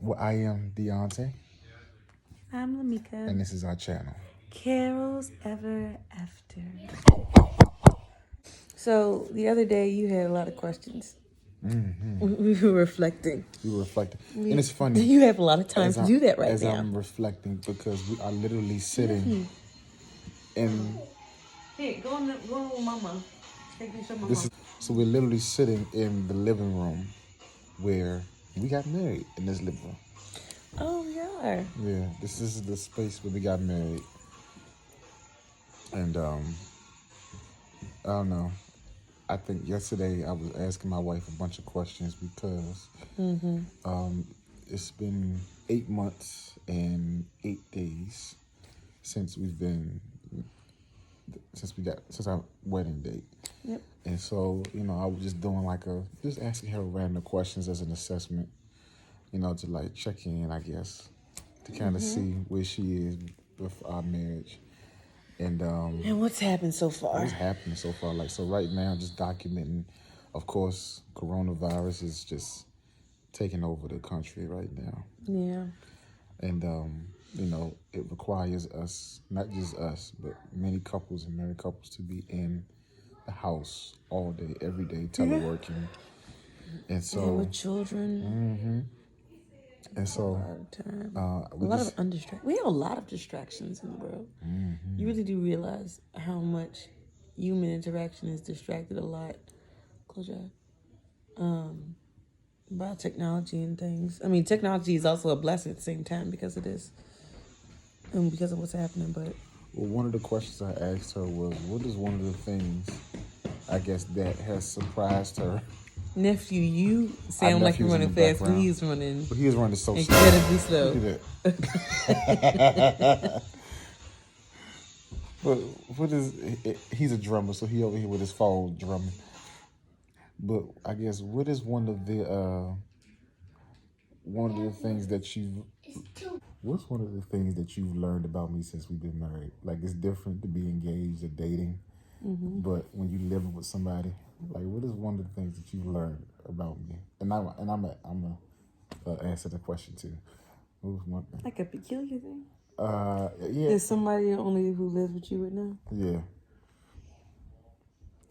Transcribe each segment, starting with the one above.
Well, I am Deontay, I'm Lamika. and this is our channel. Carrolls Ever After. So the other day you had a lot of questions. We were reflecting. We were reflecting, and it's funny. You have a lot of time to do that right as now. I'm reflecting, because we are literally sitting in. Hey, go with mama. Take me to mama. So we're literally sitting in the living room where we got married in this living room. Oh, we are. Yeah, this is the space where we got married, and I don't know. I think yesterday I was asking my wife a bunch of questions because it's been 8 months and 8 days since since our wedding date. Yep. And so, I was just doing just asking her random questions as an assessment, to like check in, I guess, to kind of see where she is with our marriage. And what's happened so far? What's happening so far? So right now, just documenting. Of course, coronavirus is just taking over the country right now, Yeah. and it requires us, not just us, but many couples and married couples, to be in the house all day, every day, teleworking, and so with children. and so We have a lot of distractions in the world. You really do realize how much human interaction is distracted a lot. Close your eye. By technology and things. I mean, technology is also a blessing at the same time because it is, and because of what's happening. But one of the questions I asked her was, what is one of the things, I guess, that has surprised her? Nephew, you sound like you're running fast, but he's running so incredibly slow. Look at that. But he's a drummer, so he over here with his phone drumming. But I guess, what is one of the things that what's one of the things that you've learned about me since we've been married? Like, it's different to be engaged or dating, but when you live with somebody, like, what is one of the things that you've learned about me? And I'm a answer the question too. What was one thing? Like a peculiar thing. Yeah. There's somebody only who lives with you right now. Yeah.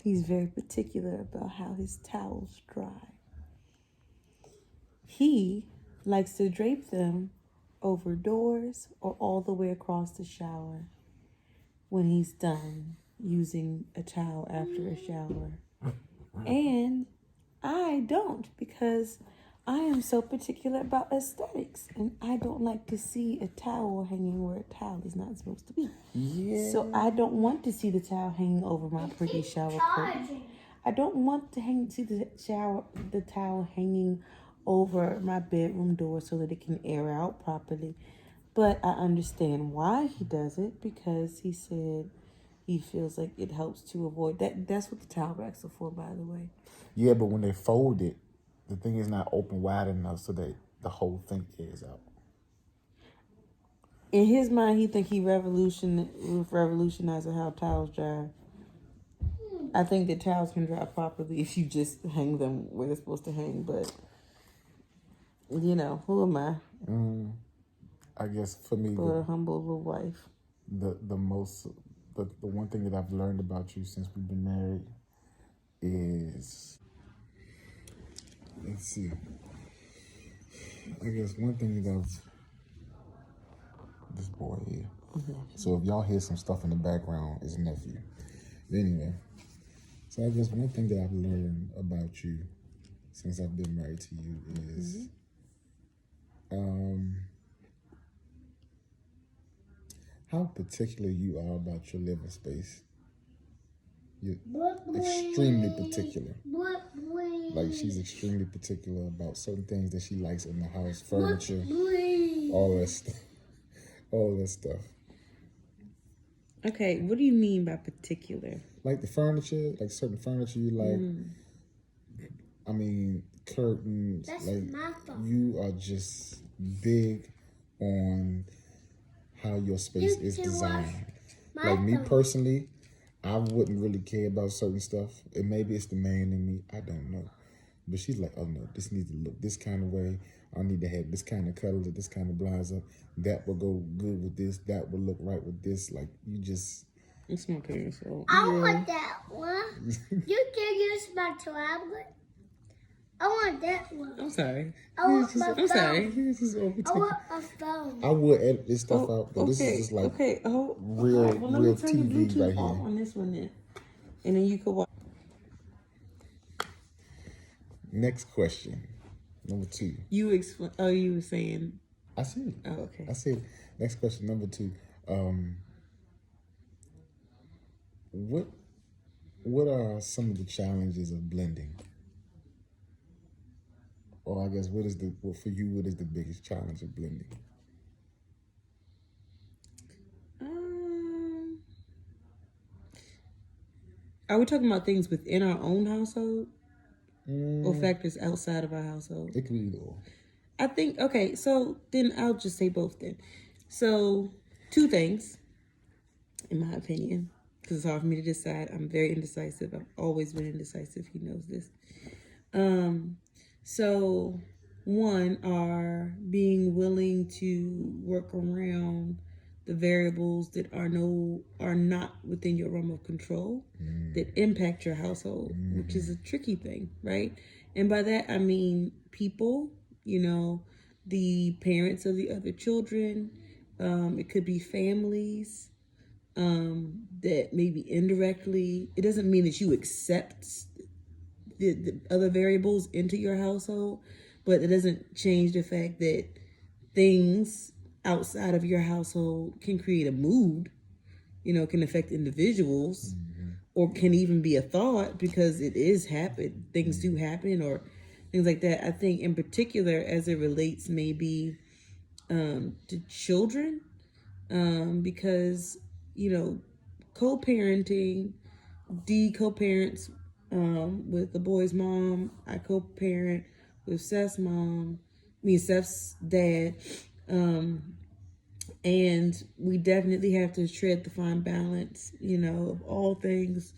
He's very particular about how his towels dry. He likes to drape them over doors or all the way across the shower when he's done using a towel after a shower. And I don't, because I am so particular about aesthetics, and I don't like to see a towel hanging where a towel is not supposed to be. Yeah. So I don't want to see the towel hanging over my pretty shower curtain. I don't want to see the towel hanging over my bedroom door so that it can air out properly. But I understand why he does it, because he said he feels like it helps to avoid that. That's what the towel racks are for, by the way. Yeah, but when they fold it, the thing is not open wide enough so that the whole thing airs out. In his mind, he think he revolutionizing how towels dry. I think that towels can dry properly if you just hang them where they're supposed to hang. But who am I? I guess for me, but a humble little wife. The one thing that I've learned about you since we've been married is, let's see. I guess one thing that this boy here. So if y'all hear some stuff in the background, it's nephew. But anyway, so I guess one thing that I've learned about you since I've been married to you is how particular you are about your living space. You're extremely particular. Like, she's extremely particular about certain things that she likes in the house, furniture, all that stuff. All that stuff. Okay, what do you mean by particular? Like the furniture, like certain furniture you like. I mean, curtains. That's like, you are just big on how your space is designed. Like me personally, I wouldn't really care about certain stuff. And maybe it's the man in me, I don't know. But she's like, oh no, this needs to look this kind of way. I need to have this kind of color, this kind of blazer. That will go good with this. That will look right with this. Like, you just... It's my parents' fault. I want that one. You can use my tablet. I want that one. I'm sorry. I want my phone. I'm sorry. I want a phone. I would edit this stuff out, but okay, this is just like Well, real let me turn the TV Bluetooth right off here. on this one then, and then you could watch. Next question, number 2. You explain. Oh, you were saying. I said. Oh, okay. I said. Next question, number 2. What are some of the challenges of blending? Or I guess what for you? What is the biggest challenge of blending? Are we talking about things within our own household or factors outside of our household? It could be either or. I think, okay, so then I'll just say both then. So, 2 things, in my opinion, because it's hard for me to decide. I'm very indecisive. I've always been indecisive. He knows this. So, 1 are being willing to work around the variables that are not within your realm of control that impact your household, which is a tricky thing, right? And by that I mean people, the parents of the other children. It could be families that maybe indirectly. It doesn't mean that you accept the other variables into your household, but it doesn't change the fact that things outside of your household can create a mood, can affect individuals, or can even be a thought, because it is happen. Things do happen, or things like that. I think in particular, as it relates maybe to children, because, co-parenting, D co-parents with the boy's mom. I co-parent with Seth's dad. And we definitely have to tread the fine balance, of all things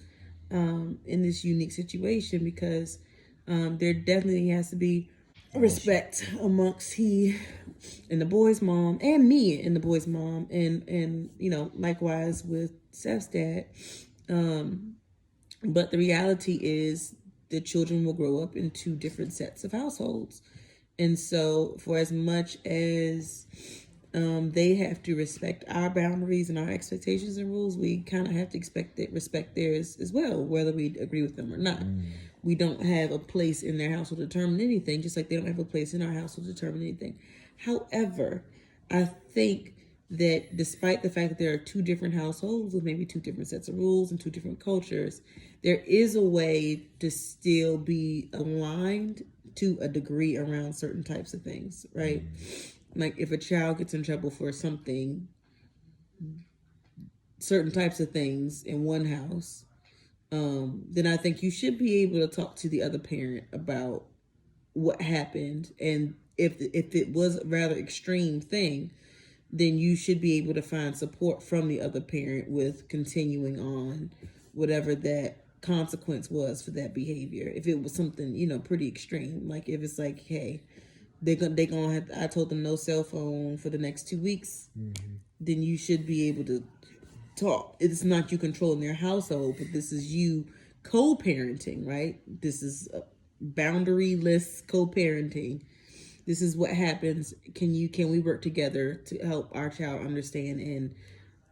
in this unique situation, because there definitely has to be respect amongst he and the boy's mom, and me and the boy's mom, and likewise with Seth's dad. But the reality is the children will grow up in 2 different sets of households. And so for as much as they have to respect our boundaries and our expectations and rules, we kind of have to respect theirs as well, whether we agree with them or not. We don't have a place in their household to determine anything, just like they don't have a place in our household to determine anything. However, I think that despite the fact that there are 2 different households with maybe 2 different sets of rules and 2 different cultures, there is a way to still be aligned to a degree around certain types of things, right? Like if a child gets in trouble for something, certain types of things in one house, then I think you should be able to talk to the other parent about what happened. And if it was a rather extreme thing, then you should be able to find support from the other parent with continuing on whatever that consequence was for that behavior. If it was something, pretty extreme, like if it's like, hey, they gonna have I told them no cell phone for the next 2 weeks, then you should be able to talk. It's not you controlling their household, but this is you co-parenting, right? This is boundaryless co-parenting. This is what happens. Can we work together to help our child understand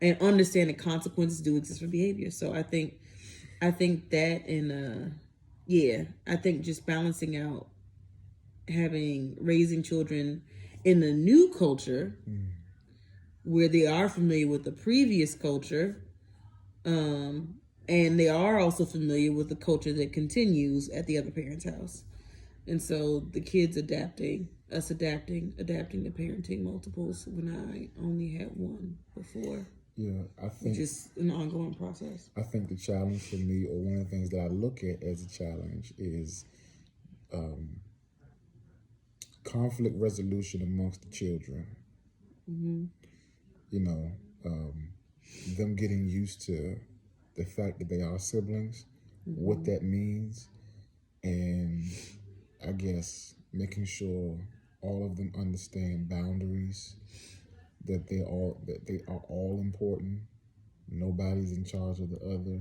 and understand the consequences do exist for behavior? So I think that, and I think just balancing out raising children in the new culture where they are familiar with the previous culture, and they are also familiar with the culture that continues at the other parent's house. And so the kids adapting the parenting multiples when I only had one before. Yeah, I think which is an ongoing process. I think the challenge for me, or one of the things that I look at as a challenge, is conflict resolution amongst the children. Them getting used to the fact that they are siblings, what that means, and I guess making sure all of them understand boundaries, that they are all important. Nobody's in charge of the other,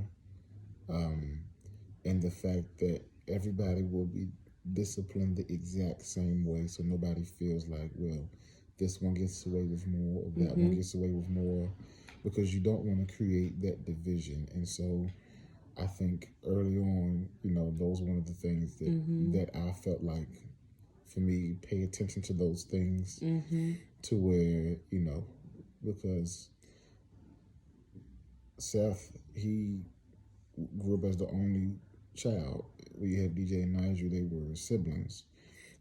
and the fact that everybody will be disciplined the exact same way, so nobody feels like, well, this one gets away with more or that one gets away with more, because you don't want to create that division. And so I think early on, those were one of the things that I felt like, for me, pay attention to those things, to where, because Seth, he grew up as the only child. We have DJ and Nigel, they were siblings.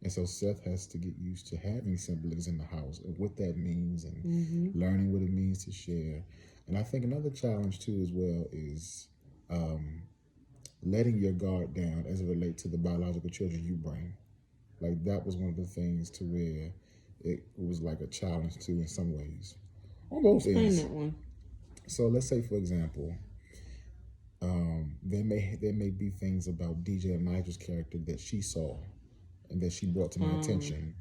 And so Seth has to get used to having siblings in the house and what that means, and learning what it means to share. And I think another challenge too as well is letting your guard down as it relates to the biological children you bring. Like, that was one of the things to where it was like a challenge too in some ways. On both ends. That one. So let's say, for example, there may be things about DJ and Nigel's character that she saw and that she brought to my attention.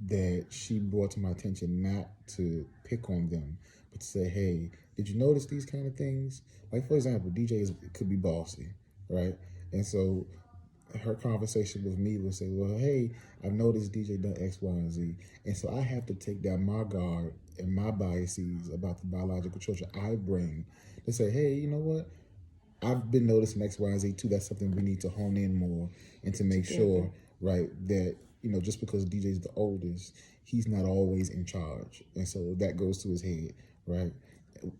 That she brought to my attention, not to pick on them, but to say, hey, did you notice these kind of things? Like, for example, DJ could be bossy, right? And so her conversation with me would say, well, hey, I've noticed DJ done X, Y, and Z. And so I have to take down my guard and my biases about the biological children I bring to say, hey, you know what? I've been noticing X, Y, and Z too. That's something we need to hone in more and to make sure, right, that, just because DJ's the oldest, he's not always in charge. And so that goes to his head, right?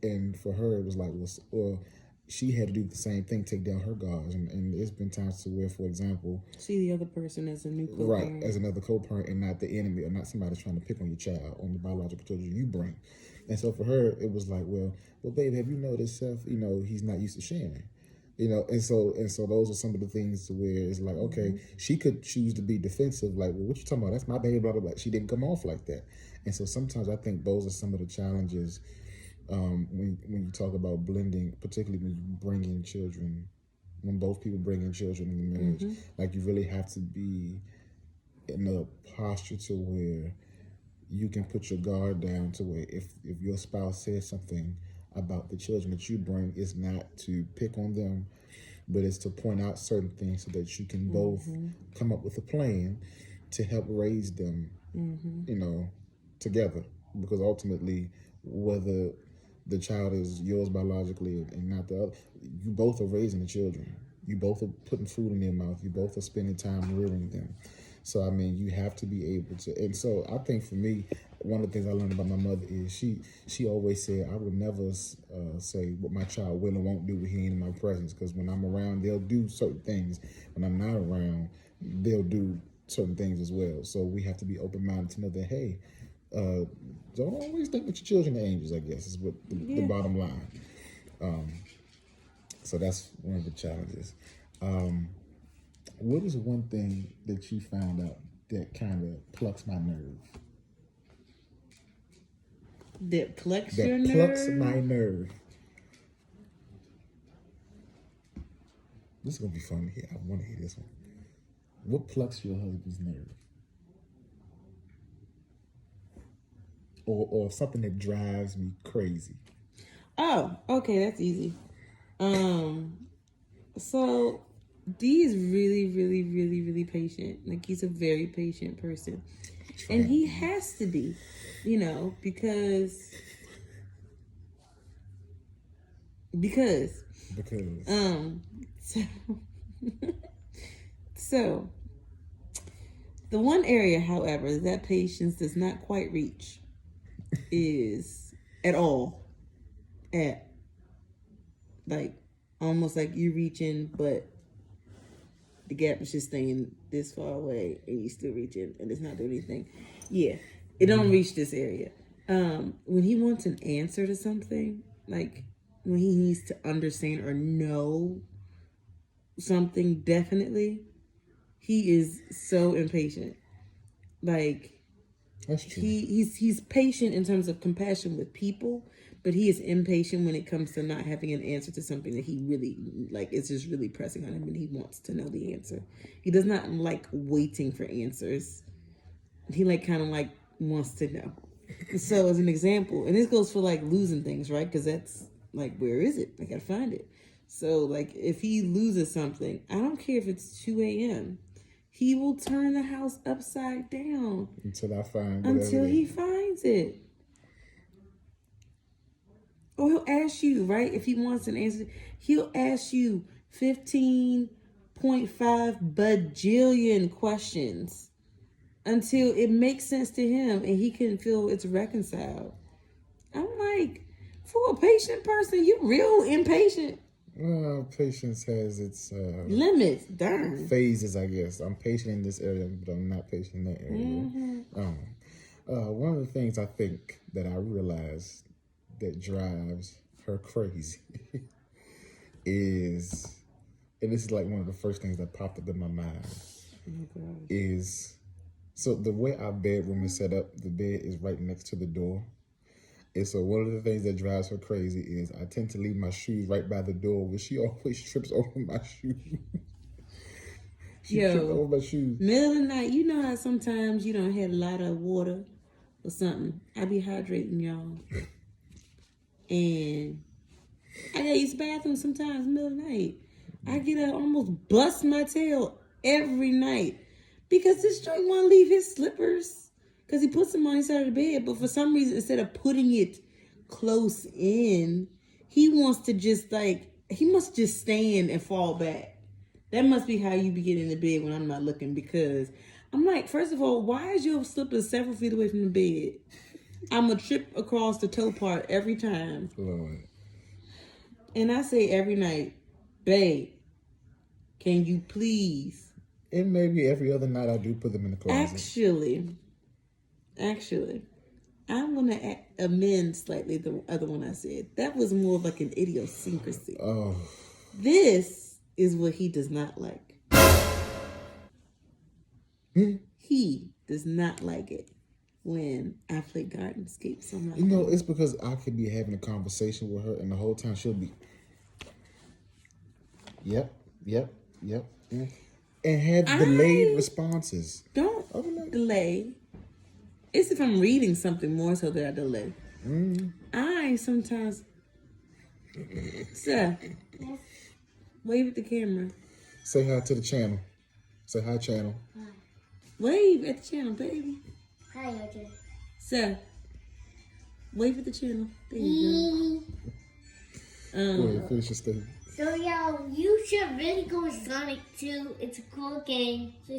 And for her, it was like, well, she had to do the same thing, take down her guards. And there's been times to where, for example, see the other person as a new co-parent. Right, as another co-parent, and not the enemy, or not somebody trying to pick on your child, on the biological children you bring. And so for her, it was like, well, babe, have you noticed Seth? He's not used to sharing. And so those are some of the things to where it's like, okay, she could choose to be defensive, like, well, what you talking about? That's my baby, blah, blah, blah. She didn't come off like that. And so sometimes I think those are some of the challenges when you talk about blending, particularly when you bring in children, when both people bring in children in the marriage. Like, you really have to be in a posture to where you can put your guard down, to where if your spouse says something about the children that you bring, is not to pick on them, but it's to point out certain things so that you can both come up with a plan to help raise them, together. Because ultimately, whether the child is yours biologically and not the other, you both are raising the children. You both are putting food in their mouth. You both are spending time rearing them. So, I mean, you have to be able to. And so I think for me, one of the things I learned about my mother is she always said, I would never say what my child will and won't do when he ain't in my presence. Because when I'm around, they'll do certain things. When I'm not around, they'll do certain things as well. So we have to be open-minded to know that, hey, don't always think that your children are angels, I guess, is what the bottom line. So that's one of the challenges. What is one thing that you found out that kind of plucks my nerve? That plucks your nerve? That plucks my nerve. This is going to be fun to hear. I want to hear this one. What plucks your husband's nerve? Or something that drives me crazy. Oh, okay, that's easy. So D is really, really, really, really patient. Like, he's a very patient person. And he has to be, because so the one area, however, that patience does not quite reach is at all at, like, almost like you reaching, but the gap is just staying this far away and you still reaching and it's not doing anything. Yeah, it don't reach this area. When he wants an answer to something, like when he needs to understand or know something definitely, he is so impatient. Like, that's true. He's patient in terms of compassion with people, but he is impatient when it comes to not having an answer to something that he really, like, it's just really pressing on him and he wants to know the answer. He does not like waiting for answers. he like kind of like wants to know. So as an example, and this goes for like losing things, right? Because that's like, where is it? I gotta find it. So like if he loses something, I don't care if it's 2 a.m. He will turn the house upside down until he finds it. Or he'll ask you, right? If he wants an answer, he'll ask you 15.5 bajillion questions until it makes sense to him and he can feel it's reconciled. I'm like, for a patient person, you real impatient. Well, patience has its limits, darn. Phases, I guess. I'm patient in this area, but I'm not patient in that area. Mm-hmm. One of the things I think that I realized that drives her crazy is, and this is like one of the first things that popped up in my mind, is, so the way our bedroom is set up, the bed is right next to the door. And so one of the things that drives her crazy is I tend to leave my shoes right by the door, but she always trips over my shoes. She tripped over my shoes. Middle of the night, you know how sometimes you don't have a lot of water or something. I be hydrating y'all. And I gotta use the bathroom sometimes middle of the night. I get up, almost bust my tail every night because this joint want to leave his slippers because he puts them on his side of the bed. But for some reason, instead of putting it close in, he wants to just he must just stand and fall back. That must be how you be getting in the bed when I'm not looking, because I'm like, first of all, why is your slippers several feet away from the bed? I'm a trip across the toe part every time. Lord. And I say every night, babe, can you please? And maybe every other night I do put them in the closet. Actually, I'm going to amend slightly the other one I said. That was more of like an idiosyncrasy. Oh. This is what he does not like. He does not like it when I play Gardenscapes on my phone. It's because I could be having a conversation with her and the whole time she'll be, yep. And have delayed responses. Don't delay. It's if I'm reading something more so that I delay. I sometimes, Seth, wave at the camera. Say hi to the channel. Say hi, channel. Hi. Wave at the channel, baby. Hi, Audrey. Seth, wave at the channel. There you go. Go ahead, finish your statement. So, y'all, you should really go with Sonic 2. It's a cool game. So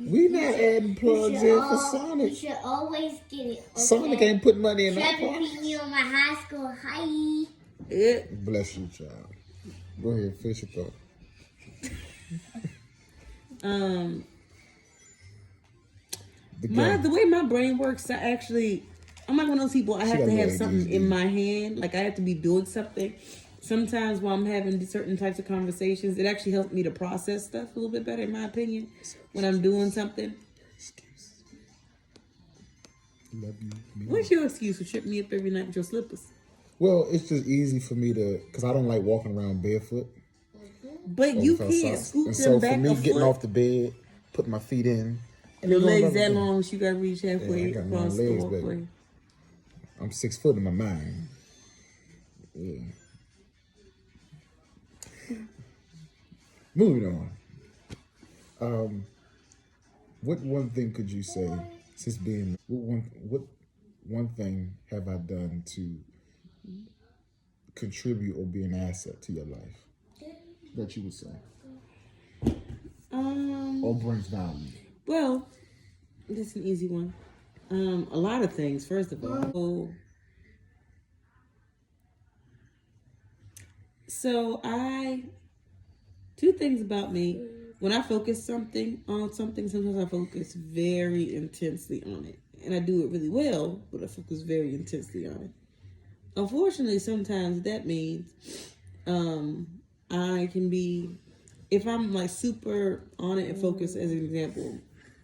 we not adding plugs in for Sonic. You should always get it. Okay? Sonic ain't putting money in that part. Beat me on my high school. Hi. Yeah. Bless you, child. Go ahead, finish your thought. The way my brain works, I'm like one of those people. I have to have something in my hand. Like I have to be doing something. Sometimes while I'm having certain types of conversations, it actually helps me to process stuff a little bit better, in my opinion, when I'm doing something. Love you. What's your excuse for tripping me up every night with your slippers? Well, it's just easy for me to, because I don't like walking around barefoot. But you can't scoop and them so back for me, a getting foot. Off the bed, putting my feet in. Your legs that long, you got to reach halfway I got across my legs, the walkway. baby. I'm 6 foot in my mind. Yeah. Moving on. What one thing could you say, since being, what one thing have I done to contribute or be an asset to your life that you would say? Or brings value? Well, this is an easy one. A lot of things, first of all. So two things about me. When I focus on something, sometimes I focus very intensely on it. And I do it really well, but I focus very intensely on it. Unfortunately, sometimes that means I can be, if I'm like super on it and focused, as an example,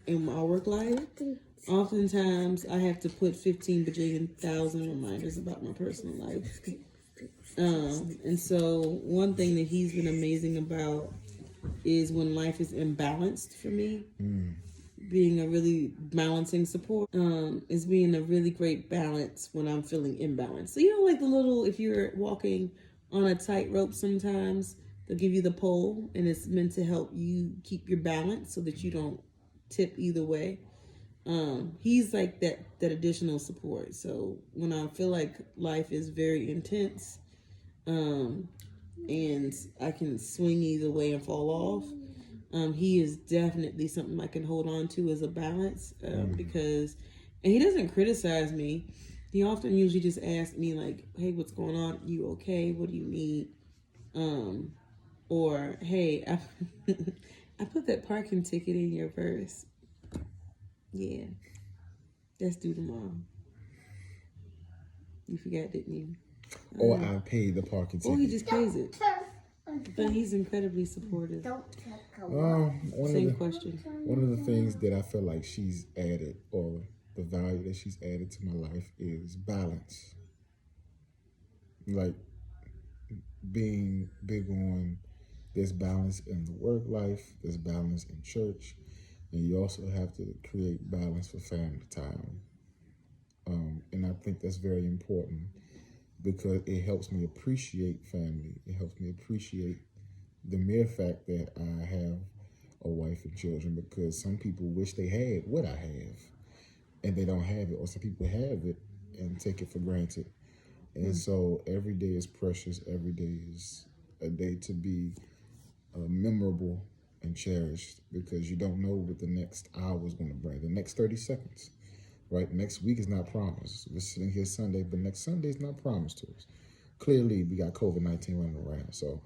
in my work life, oftentimes I have to put 15 bajillion thousand reminders about my personal life. And so one thing that he's been amazing about is when life is imbalanced for me, being a really balancing support. Is being a really great balance when I'm feeling imbalanced. So you know, like the little, if you're walking on a tightrope, sometimes they'll give you the pole, and it's meant to help you keep your balance so that you don't tip either way. He's like that additional support. So when I feel like life is very intense, and I can swing either way and fall off, he is definitely something I can hold on to as a balance, because, and he doesn't criticize me. He often usually just asks me like, "Hey, what's going on? You okay? What do you need?" Or, "Hey, I put that parking ticket in your purse. Yeah, that's due tomorrow. You forgot, didn't you?" Or I paid the parking ticket. Or he just pays it. But he's incredibly supportive. Same question. One of the things that I feel like she's added, or the value that she's added to my life, is balance. Like being big on there's balance in the work life, there's balance in church, and you also have to create balance for family time. And I think that's very important because it helps me appreciate family. It helps me appreciate the mere fact that I have a wife and children, because some people wish they had what I have and they don't have it, or some people have it and take it for granted. And so every day is precious. Every day is a day to be memorable and cherished, because you don't know what the next hour is going to bring, the next 30 seconds. Right, next week is not promised. We're sitting here Sunday, but next Sunday is not promised to us. Clearly, we got COVID-19 running around. So,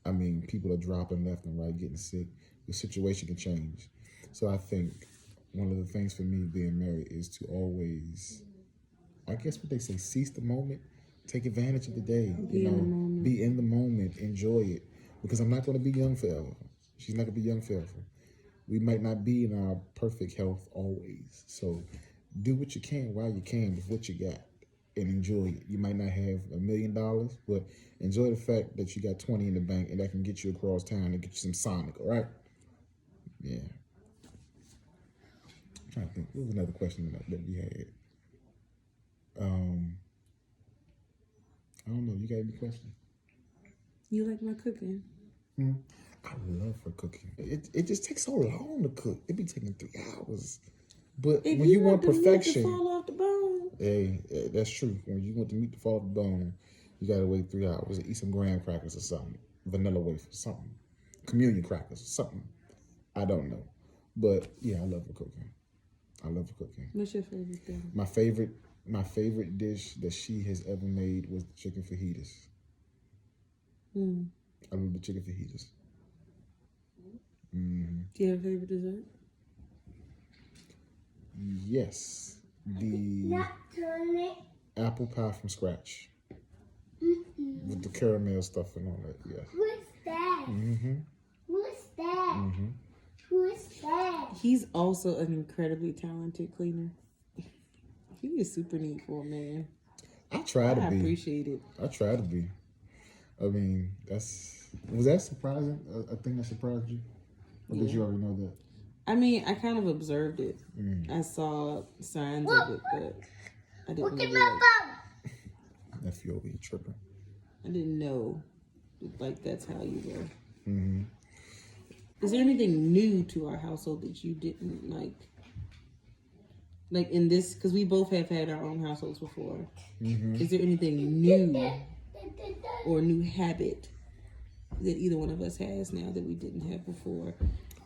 I mean, people are dropping left and right, getting sick. The situation can change. So I think one of the things for me being married is to always, I guess what they say, seize the moment, take advantage of the day. Be in the moment, enjoy it. Because I'm not going to be young forever. She's not going to be young forever. We might not be in our perfect health always. So do what you can while you can with what you got and enjoy it. You might not have $1 million, but enjoy the fact that you got 20 in the bank and that can get you across town and get you some Sonic, all right? Yeah. I'm trying to think. What was another question that we had? I don't know. You got any questions? You like my cooking? I love her cooking. It just takes so long to cook. It be taking 3 hours. But if when you want perfection, to fall off the bone. Hey, that's true. When you want the meat to fall off the bone, you gotta wait 3 hours and eat some graham crackers or something, vanilla wafers, something, communion crackers, something. I don't know, but yeah, I love her cooking. What's your favorite thing? My favorite dish that she has ever made was the chicken fajitas. I love the chicken fajitas. Do you have a favorite dessert? Yes, the apple pie from scratch with the caramel stuff and all that. Yeah. Who's that? Who's that? Who's that? He's also an incredibly talented cleaner. He is super neat for a man. I try to be. I appreciate it. I try to be. I mean, was that surprising? A thing that surprised you? Or did you already know that? I mean, I kind of observed it. I saw signs of it, but I didn't really Nephew over here tripping. I didn't know, like, that's how you were. Is there anything new to our household that you didn't like? Like in this, because we both have had our own households before. Is there anything new or new habit that either one of us has now that we didn't have before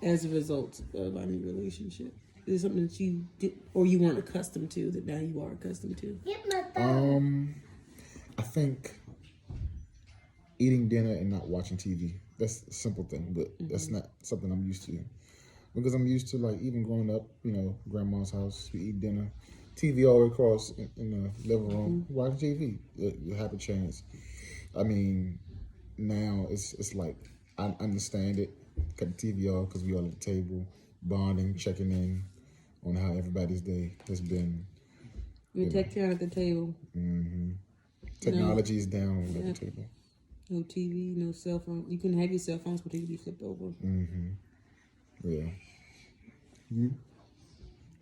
as a result of our new relationship? Is there something that you did or you weren't accustomed to that now you are accustomed to? I think eating dinner and not watching TV. That's a simple thing, but that's not something I'm used to. Because I'm used to, like, even growing up, grandma's house, we eat dinner, TV all the way across in the living room, watching TV. You have a chance. I mean, now it's like, I understand it. Cut the TV off because we all at the table, bonding, checking in on how everybody's day has been. We take care at the table. Technology is down at the table. No TV, no cell phone. You can have your cell phones, but they can be flipped over. Yeah.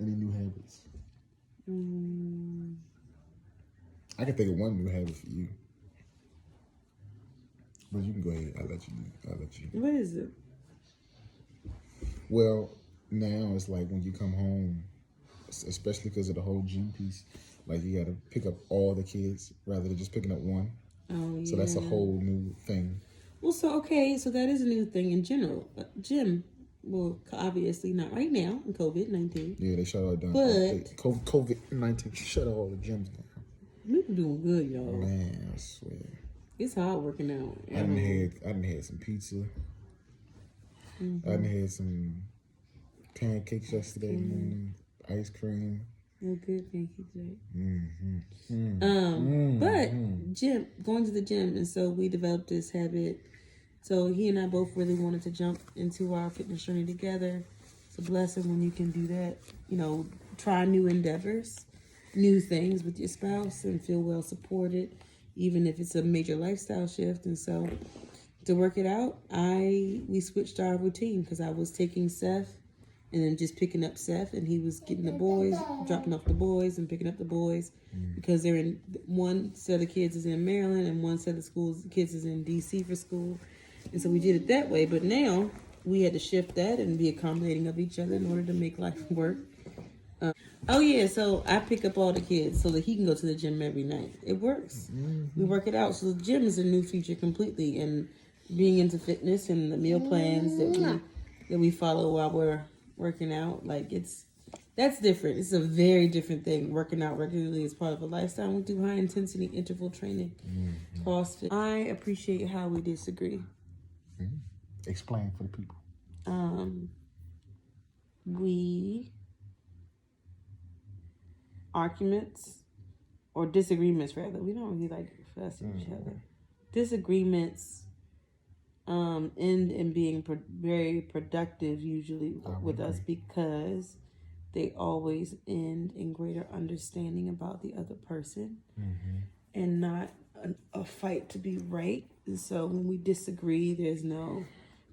Any new habits? Mm. I can think of one new habit for you. But you can go ahead. I'll let you. What is it? Well, now it's like when you come home, especially because of the whole gym piece, like you got to pick up all the kids rather than just picking up one. Oh, yeah. So that's a whole new thing. Well, so that is a new thing in general. Gym, well, obviously not right now in COVID-19. Yeah, they shut all down. But COVID-19 shut all the gyms down. People doing good, y'all. Man, I swear. It's hard working out. I done had some pizza. I done had some pancakes yesterday morning. Ice cream. No good pancakes, right? But going to the gym, and so we developed this habit. So he and I both really wanted to jump into our fitness journey together. It's a blessing when you can do that. You know, try new endeavors, new things with your spouse, and feel well supported, even if it's a major lifestyle shift. And so, to work it out, we switched our routine because I was taking Seth and then just picking up Seth, and he was getting the boys, dropping off the boys, and picking up the boys because they're in one set of kids is in Maryland and one set of kids is in DC for school. And so we did it that way. But now we had to shift that and be accommodating of each other in order to make life work. So I pick up all the kids so that he can go to the gym every night. It works. We work it out. So the gym is a new feature completely, and being into fitness and the meal plans that we follow while we're working out, that's different. It's a very different thing. Working out regularly is part of a lifestyle. We do high intensity interval training, CrossFit. I appreciate how we disagree. Explain for the people. Arguments or disagreements rather. We don't really like to fuss at each other. Disagreements end in being very productive usually with us because they always end in greater understanding about the other person and not a fight to be right. And so when we disagree, there's no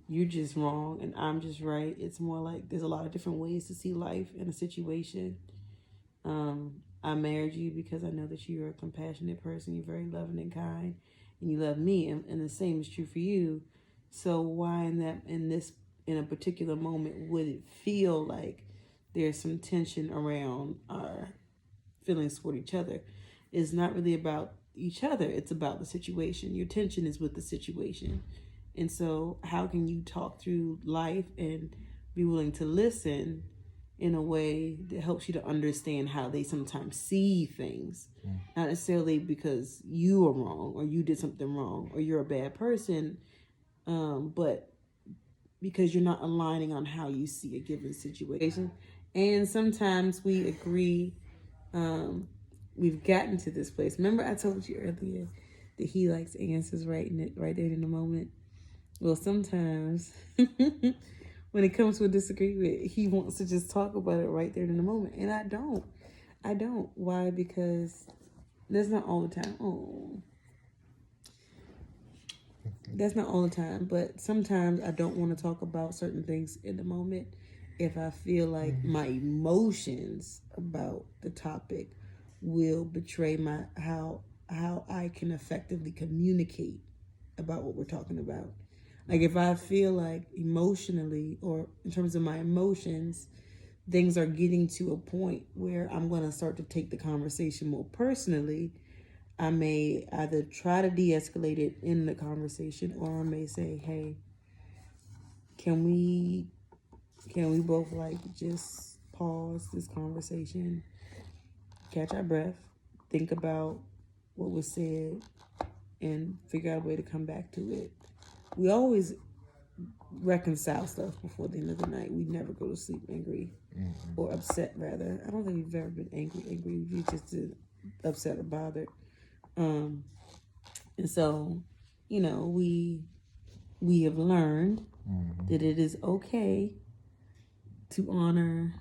you're just wrong and I'm just right. It's more like there's a lot of different ways to see life in a situation. I married you because I know that you're a compassionate person. You're very loving and kind, and you love me, and the same is true for you. So why in a particular moment would it feel like there's some tension around our feelings toward each other? It's not really about each other. It's about the situation. Your tension is with the situation. And so how can you talk through life and be willing to listen in a way that helps you to understand how they sometimes see things, not necessarily because you are wrong or you did something wrong or you're a bad person, but because you're not aligning on how you see a given situation. And sometimes we agree. We've gotten to this place. Remember I told you earlier that he likes answers right there in the moment. Well, sometimes when it comes to a disagreement, he wants to just talk about it right there in the moment. And I don't. Why? Because that's not all the time. That's not all the time. But sometimes I don't want to talk about certain things in the moment if I feel like my emotions about the topic will betray how I can effectively communicate about what we're talking about. Like if I feel like emotionally or in terms of my emotions, things are getting to a point where I'm going to start to take the conversation more personally, I may either try to de-escalate it in the conversation or I may say, hey, can we both just pause this conversation, catch our breath, think about what was said, and figure out a way to come back to it. We always reconcile stuff before the end of the night. We never go to sleep angry or upset, rather. I don't think we've ever been angry. We just upset or bothered. And so, we have learned that it is okay to honor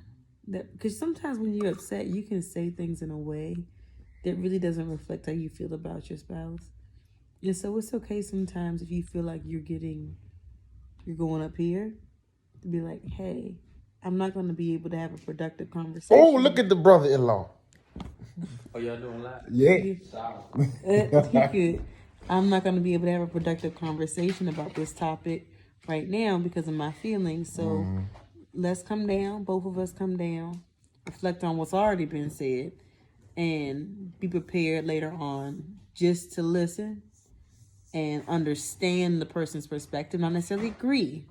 that. Because sometimes when you're upset, you can say things in a way that really doesn't reflect how you feel about your spouse. And so it's okay sometimes if you feel like you're going up here to be like, hey, I'm not going to be able to have a productive conversation. Oh, look at the brother-in-law. Oh, y'all doing live? Yeah. He could. I'm not going to be able to have a productive conversation about this topic right now because of my feelings. So let's come down. Both of us come down. Reflect on what's already been said. And be prepared later on just to listen and understand the person's perspective. Not necessarily agree,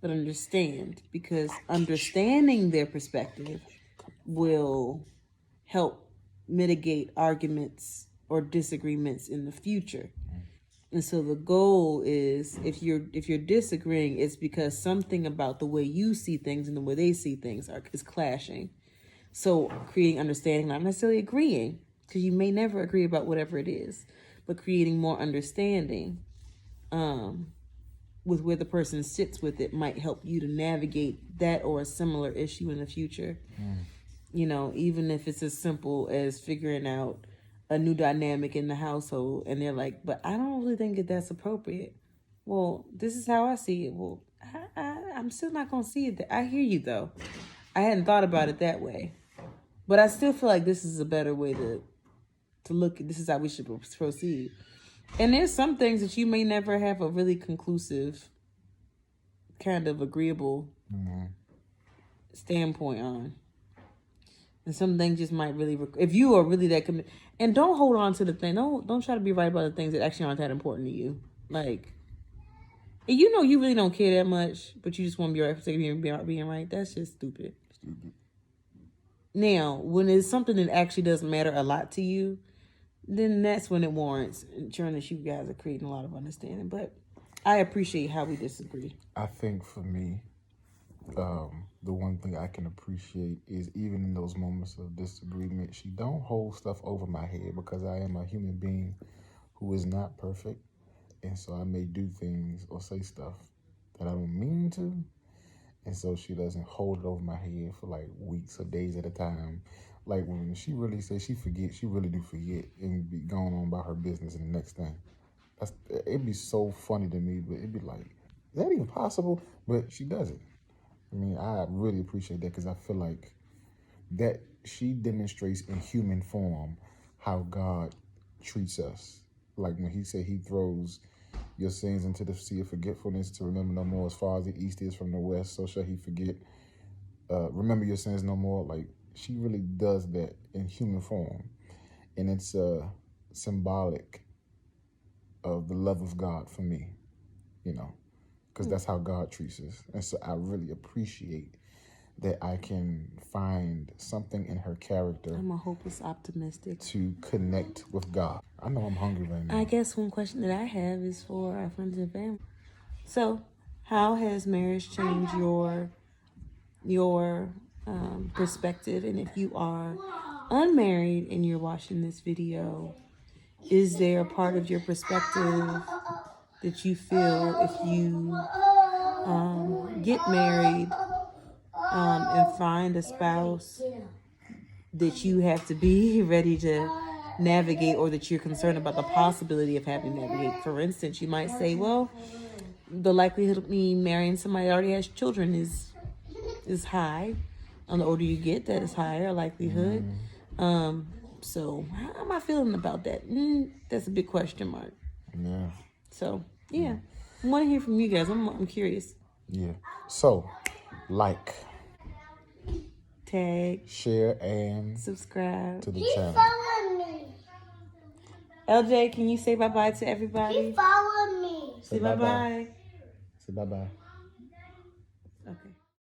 but understand. Because understanding their perspective will help mitigate arguments or disagreements in the future. And so the goal is, if you're disagreeing, it's because something about the way you see things and the way they see things is clashing. So creating understanding, not necessarily agreeing, because you may never agree about whatever it is, but creating more understanding with where the person sits with it might help you to navigate that or a similar issue in the future. You know, even if it's as simple as figuring out a new dynamic in the household and they're like, but I don't really think that that's appropriate. Well, this is how I see it. Well, I'm still not going to see it. I hear you, though. I hadn't thought about it that way. But I still feel like this is a better way to look at this is how we should proceed. And there's some things that you may never have a really conclusive kind of agreeable standpoint on. And some things just might really, if you are really that committed, and don't hold on to the thing. Don't try to be right about the things that actually aren't that important to you. Like, and you know you really don't care that much, but you just want to be right for the sake of being right. That's just stupid. Now, when it's something that actually doesn't matter a lot to you, then that's when it warrants ensuring that you guys are creating a lot of understanding. But I appreciate how we disagree. I think for me, the one thing I can appreciate is even in those moments of disagreement, she don't hold stuff over my head, because I am a human being who is not perfect. And so I may do things or say stuff that I don't mean to. And so she doesn't hold it over my head for like weeks or days at a time. Like when she really says she forgets, she really do forget and be going on about her business and the next thing. It'd be so funny to me, but it'd be like, is that even possible? But she does it. I mean, I really appreciate that, because I feel like that she demonstrates in human form how God treats us. Like when he said he throws your sins into the sea of forgetfulness, to remember no more, as far as the east is from the west, so shall he forget. Remember your sins no more. Like, she really does that in human form. And it's symbolic of the love of God for me, you know, because that's how God treats us. And so I really appreciate that I can find something in her character. I'm a hopeless optimistic. To connect with God. I know I'm hungry right now. I guess one question that I have is for our friends and family. So, how has marriage changed your perspective? And if you are unmarried and you're watching this video, is there a part of your perspective that you feel if you get married and find a spouse that you have to be ready to navigate, or that you're concerned about the possibility of having to navigate? For instance, you might say, well, the likelihood of me marrying somebody that already has children is high. And the older you get, that is higher likelihood. So how am I feeling about that? That's a big question mark. Yeah. So, yeah. I want to hear from you guys. I'm curious. Yeah. So, like, Tag, share, and subscribe to the He channel. followed me. LJ, can you say bye-bye to everybody? He followed me. Say bye-bye. Say bye-bye. Okay.